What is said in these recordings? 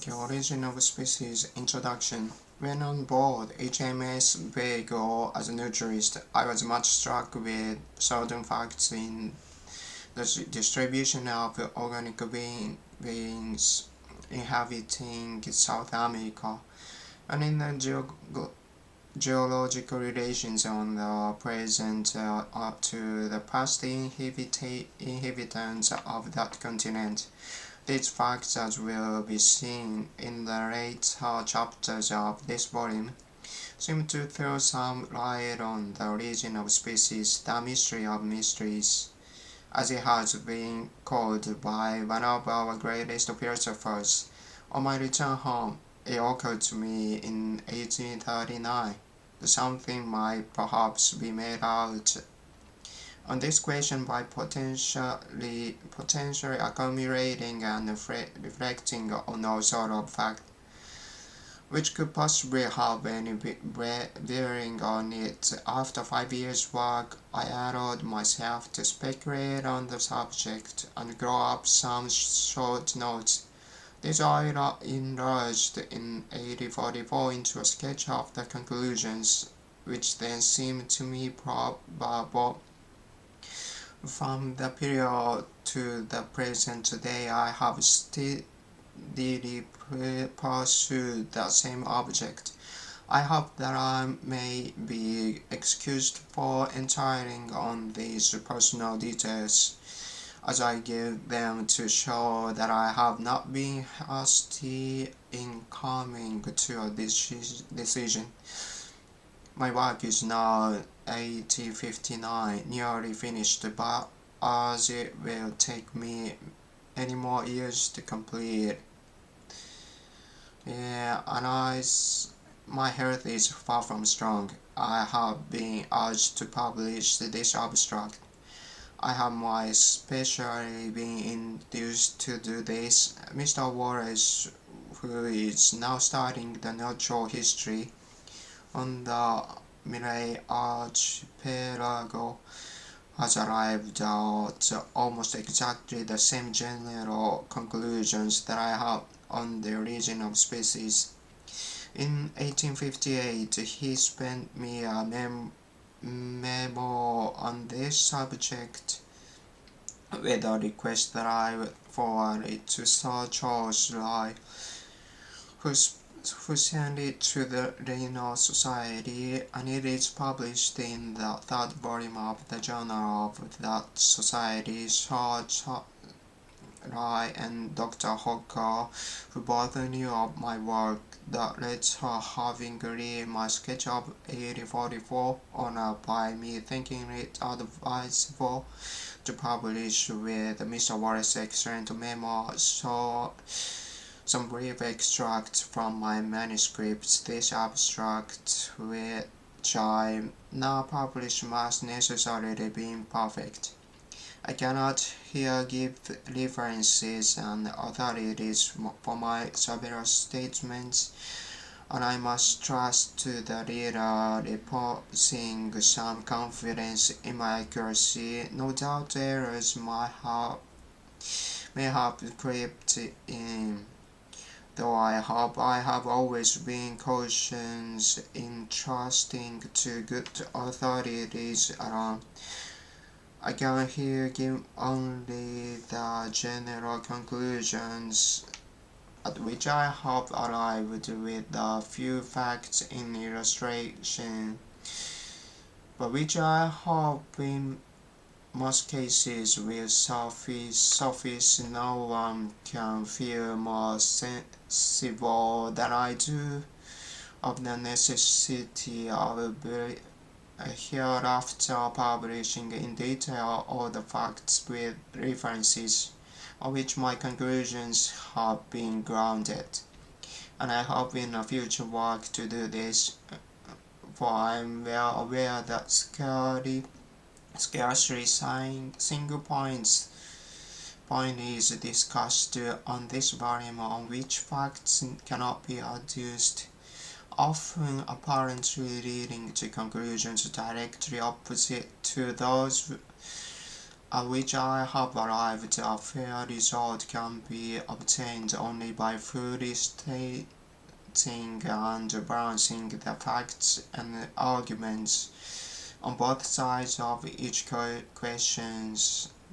The Origin of Species Introduction. When on board HMS Beagle as a naturalist, I was much struck with certain facts in the distribution of organic beings inhabiting South America, and in the geological relations on the present up to the past inhabitants of that continent. These facts, as will be seen in the later chapters of this volume, seem to throw some light on the origin of species, the mystery of mysteries, as it has been called by one of our greatest philosophers. On my return home, it occurred to me in 1839 that something might perhaps be made out on this question by potentially accumulating and reflecting on all sort of fact which could possibly have any bearing on it. After 5 years' work, I allowed myself to speculate on the subject and draw up some short notes. These I enlarged in 1844 into a sketch of the conclusions, which then seemed to me probable. From the period to the present day, I have steadily pursued the same object. I hope that I may be excused for entering on these personal details, as I give them to show that I have not been hasty in coming to a decision. My work is now 1859, nearly finished, but as it will take me many more years to complete, my health is far from strong. I have been urged to publish this abstract. I have my especially been induced to do this. Mr. Wallace, who is now studying the natural history on the Malay Archipelago, has arrived at almost exactly the same general conclusions that I have on the origin of species. In 1858, he sent me a memo on this subject with a request that I forward it to Sir Charles Lyell, who sent it to the Linnean Society, and it is published in the third volume of the Journal of that Society. Sir Lyell and Dr. Hooker, who both knew of my work, the latter having read my sketch of 1844, honored by me thinking it advisable to publish with Mr. Wallace's excellent memo. So some brief extracts from my manuscripts. This abstract, which I now publish, must necessarily be imperfect. I cannot here give references and authorities for my several statements, and I must trust to the reader reposing some confidence in my accuracy. No doubt errors may have crept in, though I hope I have always been cautious in trusting to good authorities alone. I can here give only the general conclusions at which I have arrived, with a few facts in illustration, but which I hope in most cases will suffice. No one can feel more sensible than I do of the necessity of hereafter publishing in detail all the facts with references on which my conclusions have been grounded, and I hope in a future work to do this, for I am well aware that scarcely single point is discussed on this volume on which facts cannot be adduced, often apparently leading to conclusions directly opposite to those at which I have arrived, a fair result can be obtained only by fully stating and balancing the facts and arguments on both sides of each question,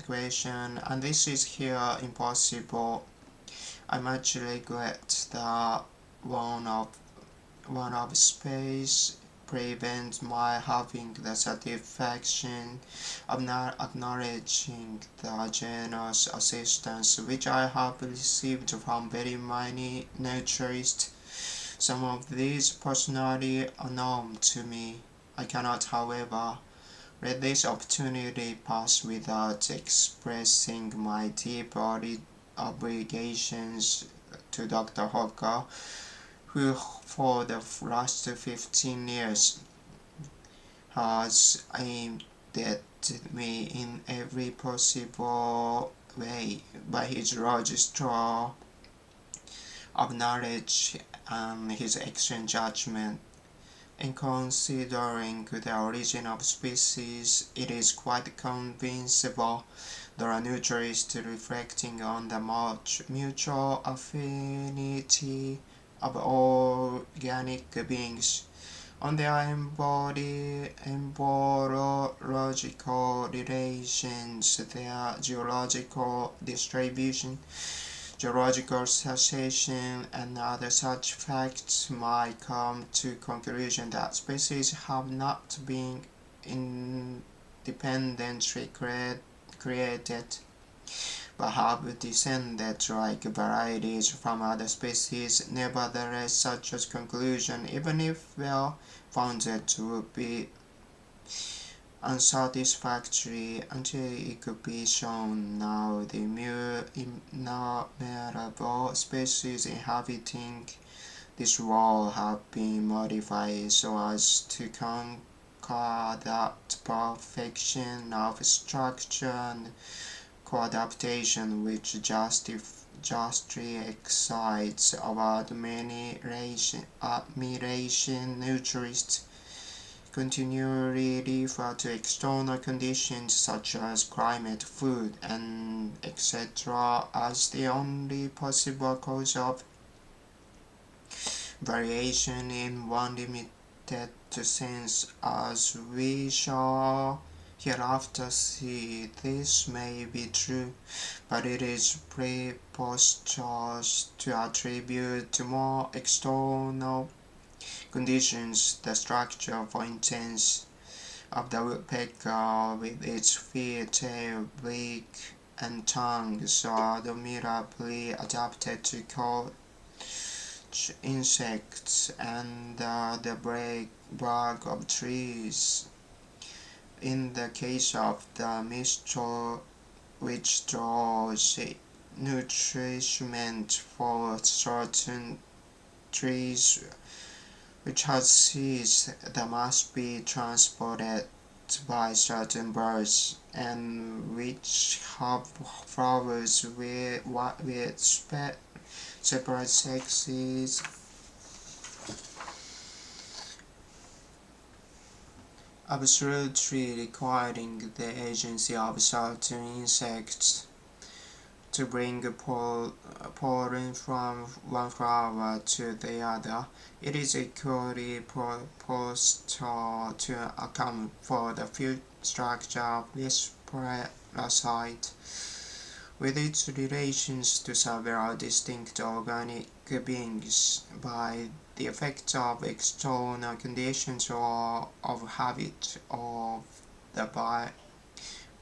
and this is here impossible. I much regret that one of one of space prevents my having the satisfaction of not acknowledging the generous assistance which I have received from very many naturalists. Some of these personally unknown to me. I cannot, however, let this opportunity pass without expressing my deep obligations to Dr. Hooker, who for the last 15 years has aimed at me in every possible way by his large store of knowledge and his excellent judgment. In considering the origin of species, it is quite convincible there are naturalists reflecting on the much mutual affinity of organic beings, on their embryological relations, their geological distribution, geological succession, and other such facts, might come to conclusion that species have not been independently created, but have descended like varieties from other species. Nevertheless, such a conclusion, even if well founded, would be unsatisfactory until it could be shown now the innumerable species inhabiting this world have been modified so as to conquer that perfection of structure and co-adaptation which justly excites our admiration. Naturalists continually refer to external conditions such as climate, food, and etc. as the only possible cause of variation in one limited sense. As we shall hereafter see, this may be true, but it is preposterous to attribute to more external conditions the structure, for instance, of the woodpecker with its feet, tail, beak, and tongue so admirably adapted to catch insects, and the bark of trees in the case of the mistral, which draws nourishment for certain trees which has seeds that must be transported by certain birds, and which have flowers with separate sexes, absolutely requiring the agency of certain insects to bring pollen from one flower to the other. It is equally proposed to account for the full structure of this parasite, with its relations to several distinct organic beings, by the effect of external conditions or of habit of the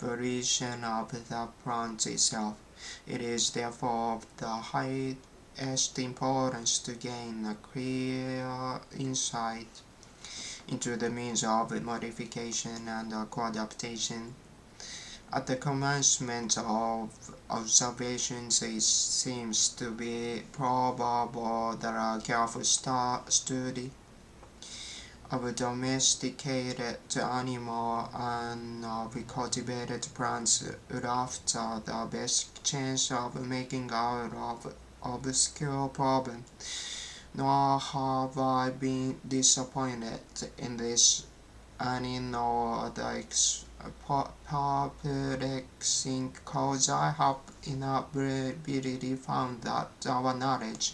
variation of the plant itself. It is therefore of the highest importance to gain a clear insight into the means of modification and co-adaptation. At the commencement of observations, it seems to be probable that a careful study of domesticated animal and of cultivated plants would offer the best chance of making out of obscure problem. Nor have I been disappointed in this and in no other perplexing cause I have inability found that our knowledge,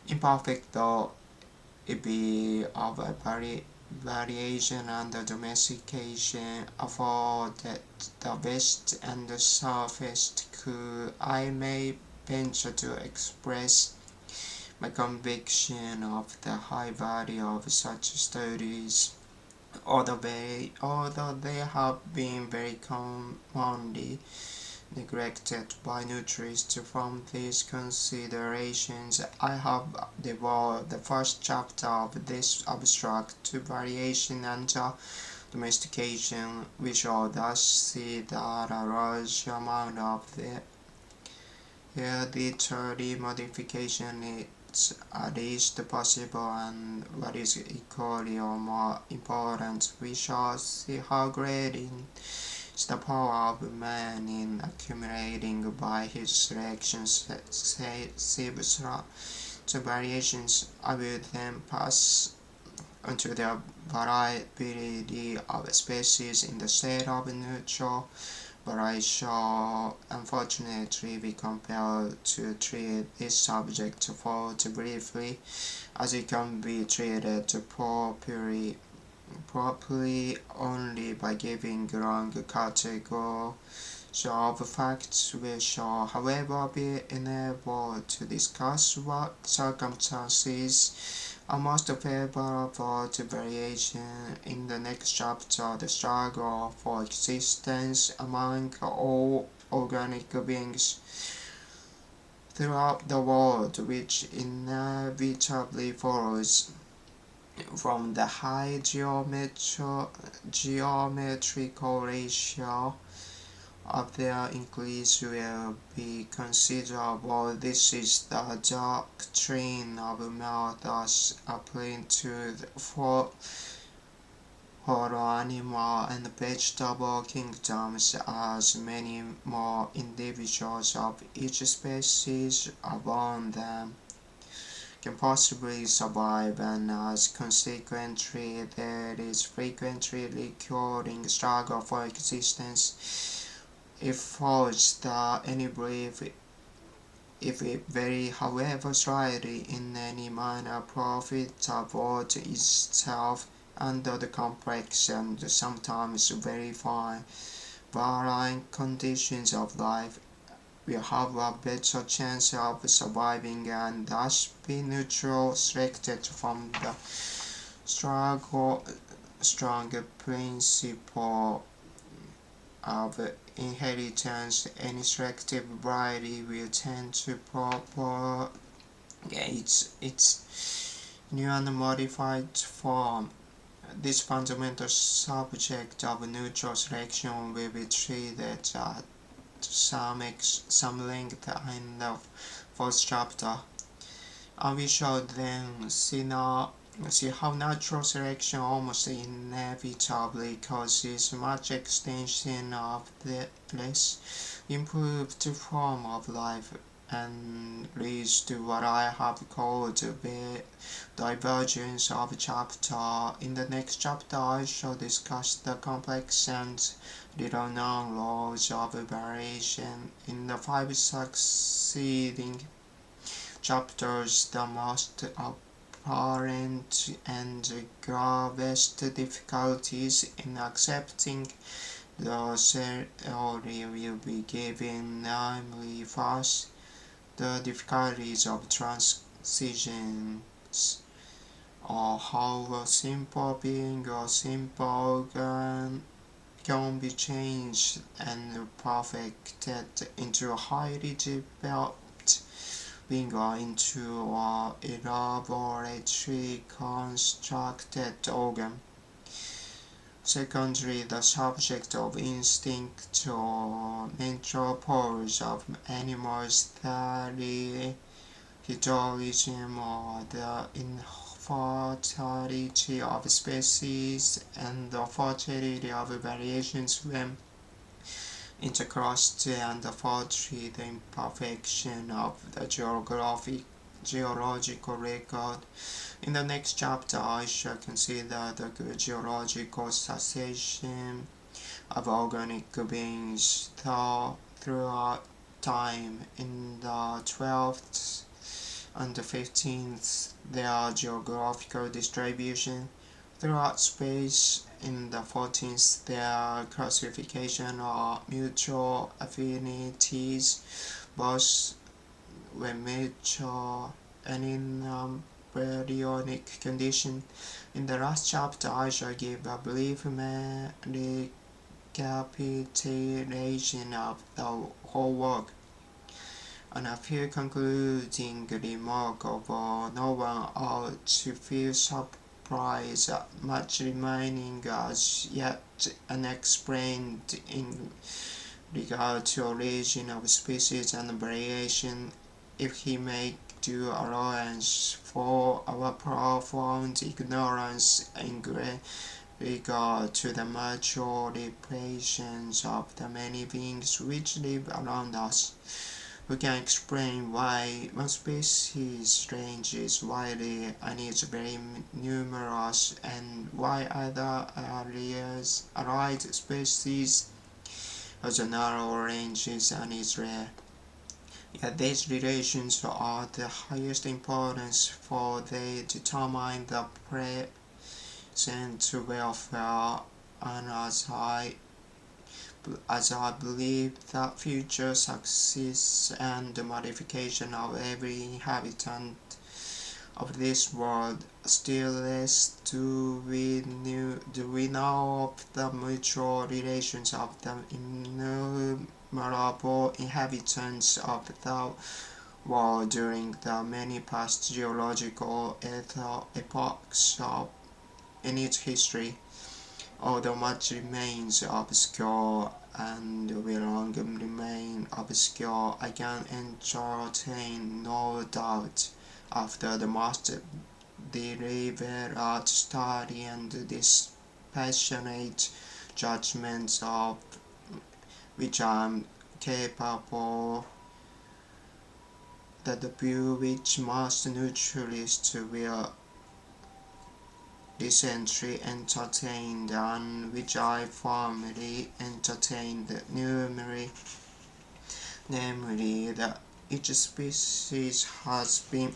imperfect though it be of a variation and domestication, afforded the best and the safest could I may venture to express my conviction of the high value of such studies, although they have been very commonly neglected by nutritionists. From these considerations, I have devoted the first chapter of this abstract to variation and domestication. We shall thus see that a large amount of the hereditary modification is at least possible, and what is equally or more important, we shall see how great is the power of man in accumulating by his selection successive variations. I will then pass on to the variability of species in the state of nature, but I shall unfortunately be compelled to treat this subject far too briefly, as it can be treated properly only by giving long categories of facts. We shall, however, be enabled to discuss what circumstances are most favorable to variation in the next chapter, the struggle for existence among all organic beings throughout the world, which inevitably follows from the high geometrical ratio of their increase will be considerable. This is the doctrine of Malthus applied to the whole animal and vegetable kingdoms, as many more individuals of each species among them can possibly survive, and as consequently there is frequently recurring struggle for existence. It follows that any belief, if it vary however slightly in any manner, profitable to itself under the complex and sometimes very fine varying conditions of life, will have a better chance of surviving and thus be neutral selected from the stronger principle of inheritance. Any selective variety will tend to propagate its new and modified form. This fundamental subject of neutral selection will be treated at some length in the first chapter, and we shall then see how natural selection almost inevitably causes much extension of the less improved form of life, and leads to what I have called the divergence of chapter. In the next chapter I shall discuss the complex and little known laws of variation. In the 5 succeeding chapters, the most apparent and gravest difficulties in accepting the theory will be given, namely, first, the difficulties of transitions, or how a simple being or simple organ can be changed and perfected into a highly developed being or into an elaborately constructed organ. Secondly, the subject of instinct or mental powers of animals, the heterogeneity or the infertility of species, and the fertility of variations when intercrossed, and fourthly, the imperfection of the geological record. In the next chapter I shall consider the geological succession of organic beings throughout time. In the 12th and the 15th, their geographical distribution throughout space. In the 14th, their classification or mutual affinities, both when mature and in embryonic condition. In the last chapter, I shall give a brief recapitulation of the whole work and a few concluding remarks. Although no one ought to feel surprised at much remaining as yet unexplained in regard to origin of species and variation, if he make due allowance for our profound ignorance in regard to the mutual relations of the many beings which live around us. We can explain why one species ranges widely and is very numerous, and why other allied species has a narrow ranges and is rare. Yet these relations are of the highest importance, for they determine the present welfare, and as I believe that future success and the modification of every inhabitant of this world. Still less do we know of the mutual relations of the innumerable inhabitants of the world during the many past geological epochs in its history. Although much remains obscure and will long remain obscure, I can entertain no doubt, after the most deliberate study and dispassionate judgments of which I am capable, that the view which most naturalists will recently entertained, and which I formerly entertained, namely that each species has been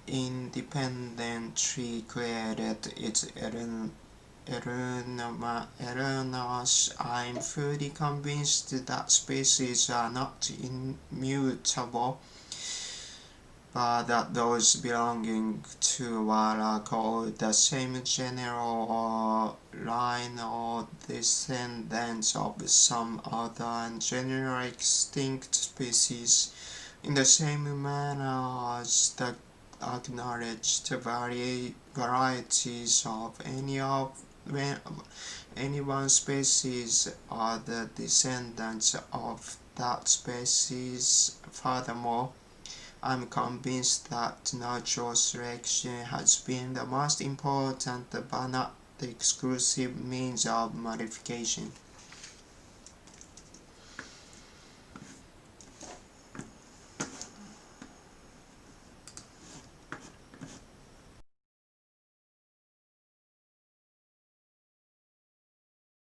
independently created its erroneous. I am fully convinced that species are not immutable, but that those belonging to what are called the same general or line or descendants of some other and generally extinct species, in the same manner as the acknowledged varieties of any one species are the descendants of that species. Furthermore, I am convinced that natural selection has been the most important but not the exclusive means of modification.